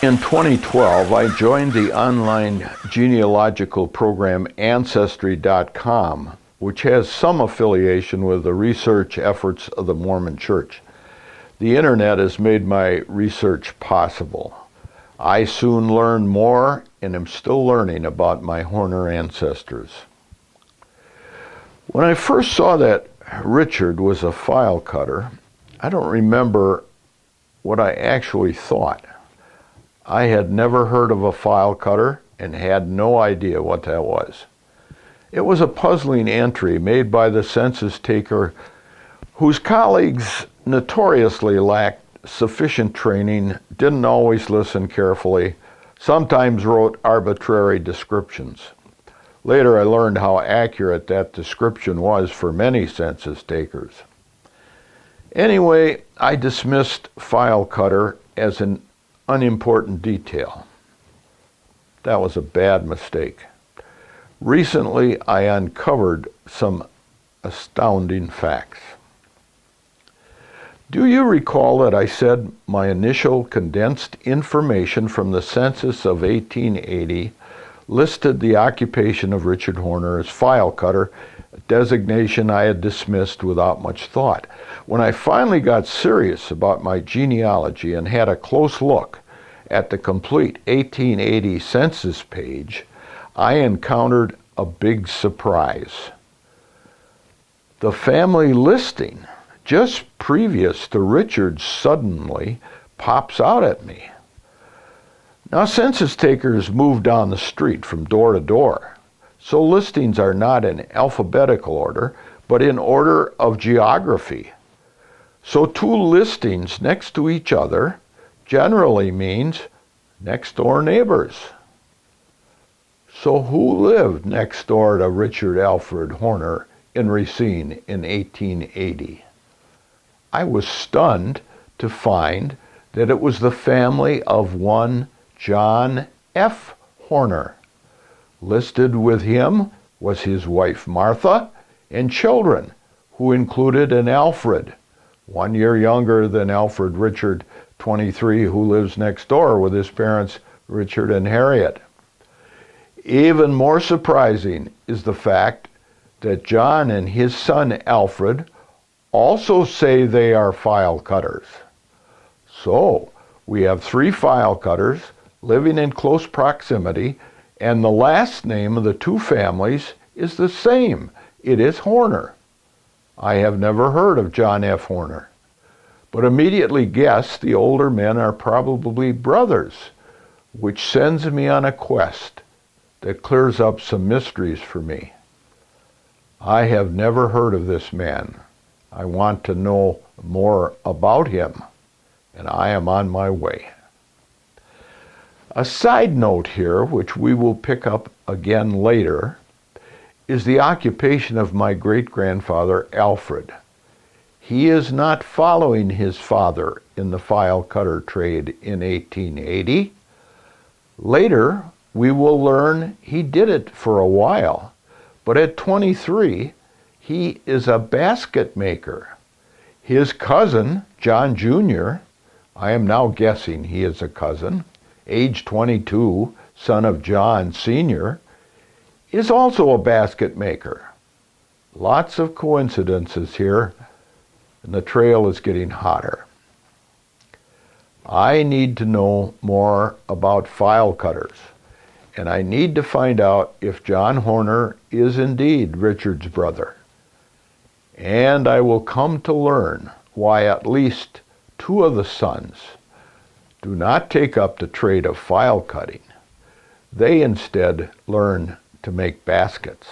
In 2012, I joined the online genealogical program Ancestry.com, which has some affiliation with the research efforts of the Mormon Church. The internet has made my research possible. I soon learned more and am still learning about my Horner ancestors. When I first saw that Richard was a file cutter, I don't remember what I actually thought. I had never heard of a file cutter and had no idea what that was. It was a puzzling entry made by the census taker whose colleagues notoriously lacked sufficient training, didn't always listen carefully, sometimes wrote arbitrary descriptions. Later I learned how accurate that description was for many census takers. Anyway, I dismissed file cutter as an unimportant detail. That was a bad mistake. Recently, I uncovered some astounding facts. Do you recall that I said my initial condensed information from the census of 1880 listed the occupation of Richard Horner as file cutter, a designation I had dismissed without much thought? When I finally got serious about my genealogy and had a close look at the complete 1880 census page, I encountered a big surprise. The family listing, just previous to Richard, suddenly pops out at me. Now, census takers move down the street from door to door, so listings are not in alphabetical order, but in order of geography. So two listings next to each other generally means next door neighbors. So who lived next door to Richard Alfred Horner in Racine in 1880? I was stunned to find that it was the family of one John F. Horner. Listed with him was his wife Martha and children, who included an Alfred, 1 year younger than Alfred Richard, 23, who lives next door with his parents Richard and Harriet. Even more surprising is the fact that John and his son Alfred also say they are file cutters. So we have 3 file cutters living in close proximity, and the last name of the 2 families is the same. It is Horner. I have never heard of John F. Horner, but immediately guess the older men are probably brothers, which sends me on a quest that clears up some mysteries for me. I have never heard of this man. I want to know more about him, and I am on my way. A side note here, which we will pick up again later, is the occupation of my great-grandfather Alfred. He is not following his father in the file cutter trade in 1880. Later, we will learn he did it for a while, but at 23, he is a basket maker. His cousin, John Jr., I am now guessing he is a cousin, age 22, son of John Sr., is also a basket maker. Lots of coincidences here, and the trail is getting hotter. I need to know more about file cutters, and I need to find out if John Horner is indeed Richard's brother. And I will come to learn why at least 2 of the sons do not take up the trade of file cutting. They instead learn to make baskets.